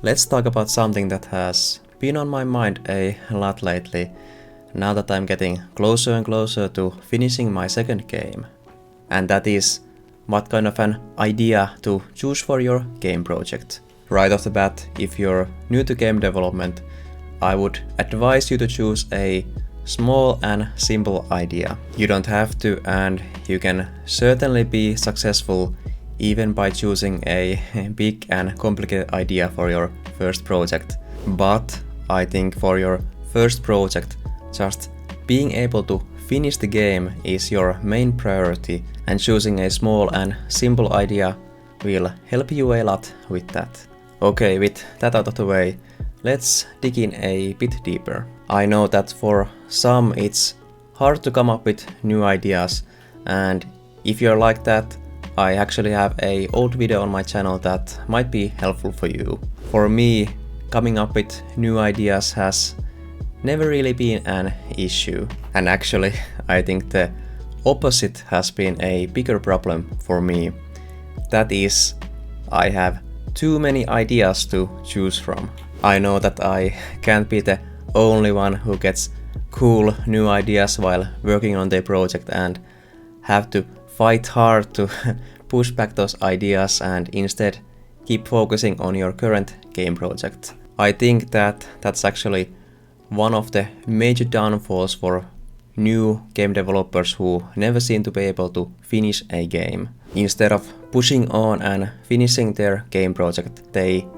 let's talk about something that has been on my mind a lot lately, now that I'm getting closer and closer to finishing my second game. And that is what kind of an idea to choose for your game project. Right off the bat, if you're new to game development, I would advise you to choose a small and simple idea. You don't have to, and you can certainly be successful even by choosing a big and complicated idea for your first project. But I think for your first project, just being able to finish the game is your main priority, and choosing a small and simple idea will help you a lot with that. Okay, with that out of the way, let's dig in a bit deeper. I know that for some it's hard to come up with new ideas, and if you're like that, I actually have an old video on my channel that might be helpful for you. For me, coming up with new ideas has never really been an issue, and actually I think the opposite has been a bigger problem for me. That is, I have too many ideas to choose from. I know that I can't be the only one who gets cool new ideas while working on their project and have to fight hard to push back those ideas and instead keep focusing on your current game project. I think that that's actually one of the major downfalls for new game developers who never seem to be able to finish a game. Instead of pushing on and finishing their game project, they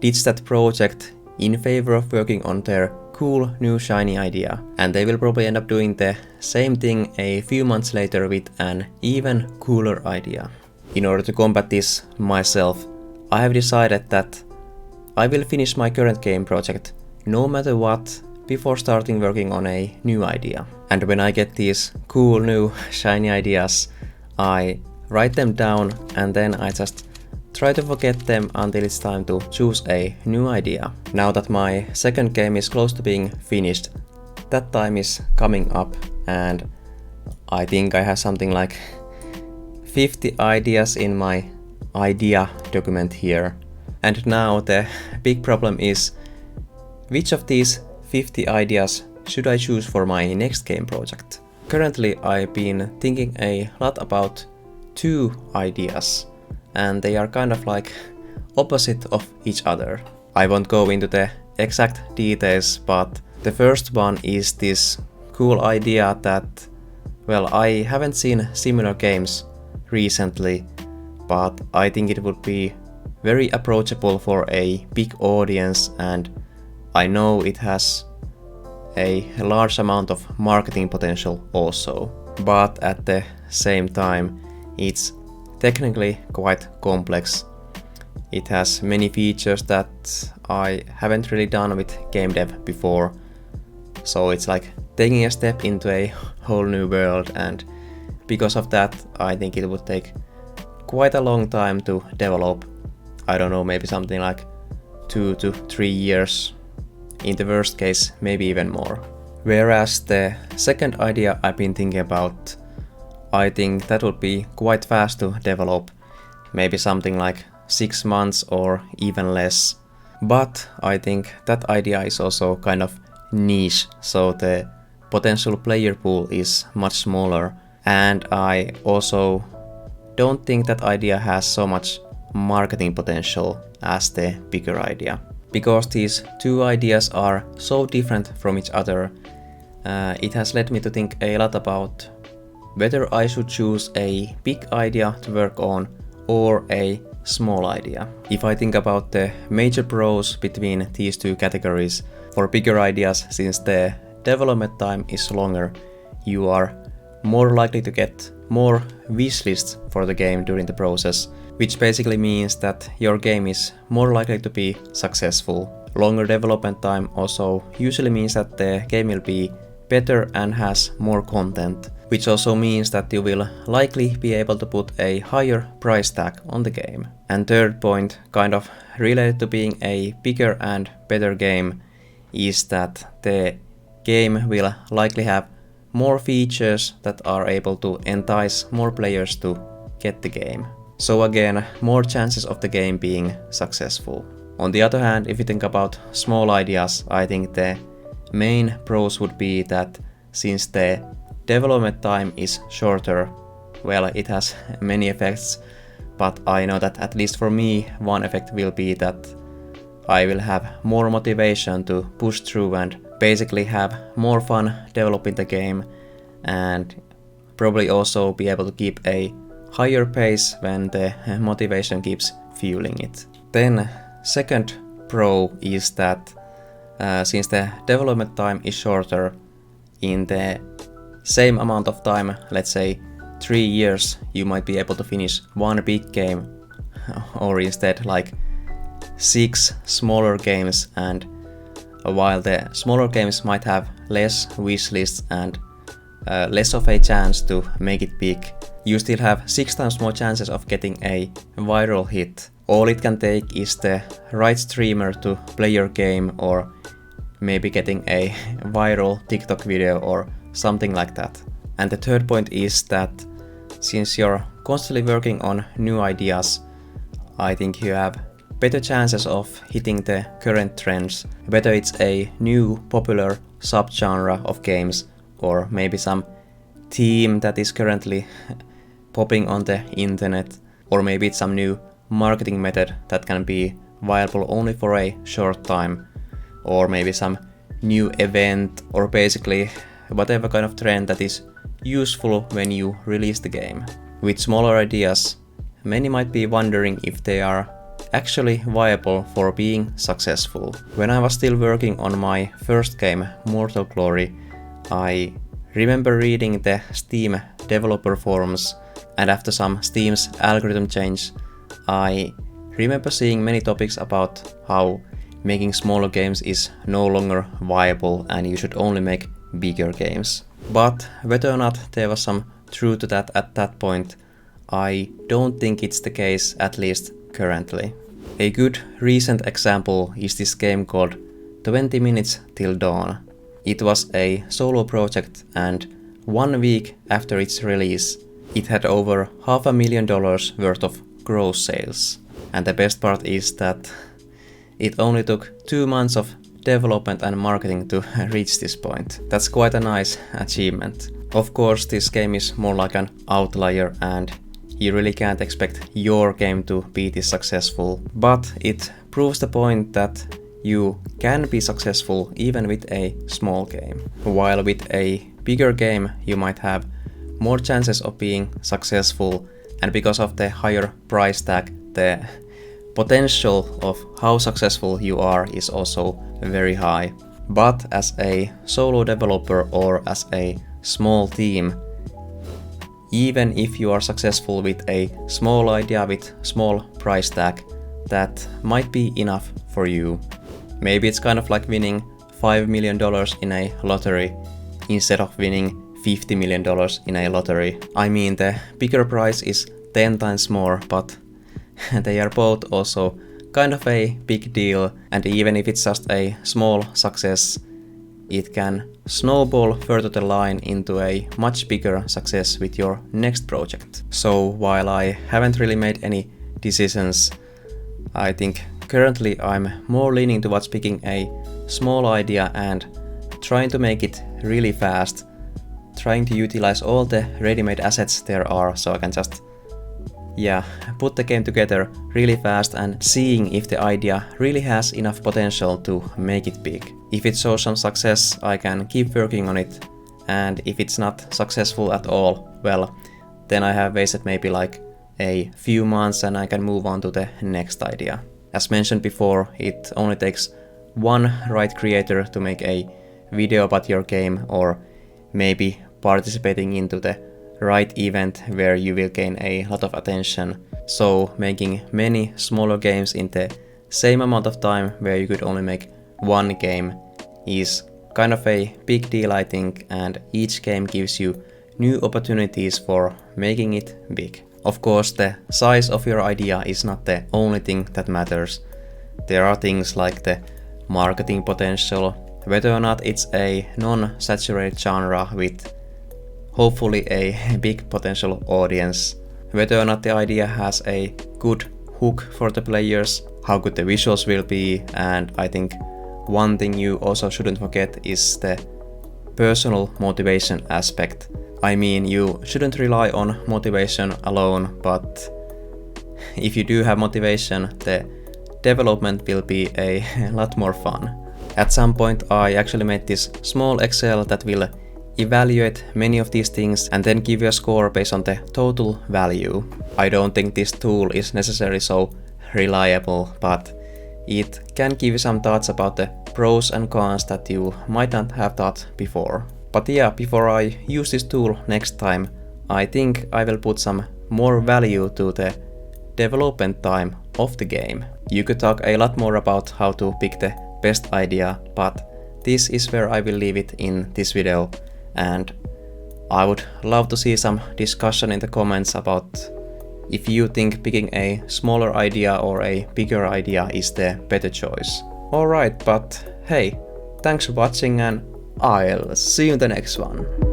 ditch that project in favor of working on their cool new shiny idea. And they will probably end up doing the same thing a few months later with an even cooler idea. In order to combat this myself, I have decided that I will finish my current game project no matter what before starting working on a new idea. And when I get these cool new shiny ideas, I write them down and then I just try to forget them until it's time to choose a new idea. Now that my second game is close to being finished, that time is coming up, and I think I have something like 50 ideas in my idea document here. And now the big problem is, which of these 50 ideas should I choose for my next game project? Currently I've been thinking a lot about two ideas, and they are kind of like opposite of each other. I won't go into the exact details, but the first one is this cool idea that, well, I haven't seen similar games recently, but I think it would be very approachable for a big audience, and I know it has a large amount of marketing potential also. But at the same time, it's technically quite complex. It has many features that I haven't really done with game dev before, so it's like taking a step into a whole new world, and because of that I think it would take quite a long time to develop. I don't know, maybe something like 2 to 3 years, in the worst case maybe even more. Whereas the second idea I've been thinking about, I think that would be quite fast to develop, maybe something like 6 months or even less. But I think that idea is also kind of niche, so the potential player pool is much smaller, and I also don't think that idea has so much marketing potential as the bigger idea. Because these two ideas are so different from each other, it has led me to think a lot about whether I should choose a big idea to work on or a small idea. If I think about the major pros between these two categories, for bigger ideas, since the development time is longer, you are more likely to get more wishlists for the game during the process, which basically means that your game is more likely to be successful. Longer development time also usually means that the game will be better and has more content, which also means that you will likely be able to put a higher price tag on the game. And third point, kind of related to being a bigger and better game, is that the game will likely have more features that are able to entice more players to get the game. So again, more chances of the game being successful. On the other hand, if you think about small ideas, I think the main pros would be that since the development time is shorter, well, it has many effects, but I know that at least for me, one effect will be that I will have more motivation to push through and basically have more fun developing the game, and probably also be able to keep a higher pace when the motivation keeps fueling it. Then second pro is that since the development time is shorter, in the same amount of time, let's say 3 years, you might be able to finish one big game, or instead like 6 smaller games, and while the smaller games might have less wish lists and less of a chance to make it big, you still have 6 times more chances of getting a viral hit. All it can take is the right streamer to play your game, or maybe getting a viral TikTok video or something like that. And the third point is that since you're constantly working on new ideas, I think you have better chances of hitting the current trends, whether it's a new popular subgenre of games or maybe some theme that is currently popping on the internet, or maybe it's some new marketing method that can be viable only for a short time, or maybe some new event, or basically whatever kind of trend that is useful when you release the game. With smaller ideas, many might be wondering if they are actually viable for being successful. When I was still working on my first game, Mortal Glory, I remember reading the Steam developer forums, and after some Steam's algorithm change, I remember seeing many topics about how making smaller games is no longer viable and you should only make bigger games. But whether or not there was some truth to that at that point, I don't think it's the case, at least currently. A good recent example is this game called 20 Minutes Till Dawn. It was a solo project, and 1 week after its release, it had over $500,000 worth of gross sales. And the best part is that it only took 2 months of development and marketing to reach this point. That's quite a nice achievement. Of course, this game is more like an outlier, and you really can't expect your game to be this successful, but it proves the point that you can be successful even with a small game. While with a bigger game you might have more chances of being successful, and because of the higher price tag, the potential of how successful you are is also very high. But as a solo developer or as a small team, even if you are successful with a small idea with small price tag, that might be enough for you. Maybe it's kind of like winning $5 million in a lottery instead of winning $50 million in a lottery. I mean, the bigger prize is 10 times more, but they are both also kind of a big deal, and even if it's just a small success, it can snowball further the line into a much bigger success with your next project. So while I haven't really made any decisions, I think currently I'm more leaning towards picking a small idea and trying to make it really fast, trying to utilize all the ready-made assets there are, so I can just put the game together really fast and seeing if the idea really has enough potential to make it big. If it shows some success, I can keep working on it, and if it's not successful at all, well, then I have wasted maybe like a few months and I can move on to the next idea. As mentioned before, it only takes one right creator to make a video about your game, or maybe participating into the right event where you will gain a lot of attention. So making many smaller games in the same amount of time where you could only make one game is kind of a big deal, I think, and each game gives you new opportunities for making it big. Of course, the size of your idea is not the only thing that matters. There are things like the marketing potential, whether or not it's a non-saturated genre with hopefully a big potential audience, whether or not the idea has a good hook for the players, how good the visuals will be, and I think one thing you also shouldn't forget is the personal motivation aspect. I mean, you shouldn't rely on motivation alone, but if you do have motivation, the development will be a lot more fun. At some point I actually made this small Excel that will evaluate many of these things and then give you a score based on the total value. I don't think this tool is necessarily so reliable, but it can give you some thoughts about the pros and cons that you might not have thought before. But yeah, before I use this tool next time, I think I will put some more value to the development time of the game. You could talk a lot more about how to pick the best idea, but this is where I will leave it in this video, and I would love to see some discussion in the comments about if you think picking a smaller idea or a bigger idea is the better choice. Alright, but hey, thanks for watching and I'll see you in the next one.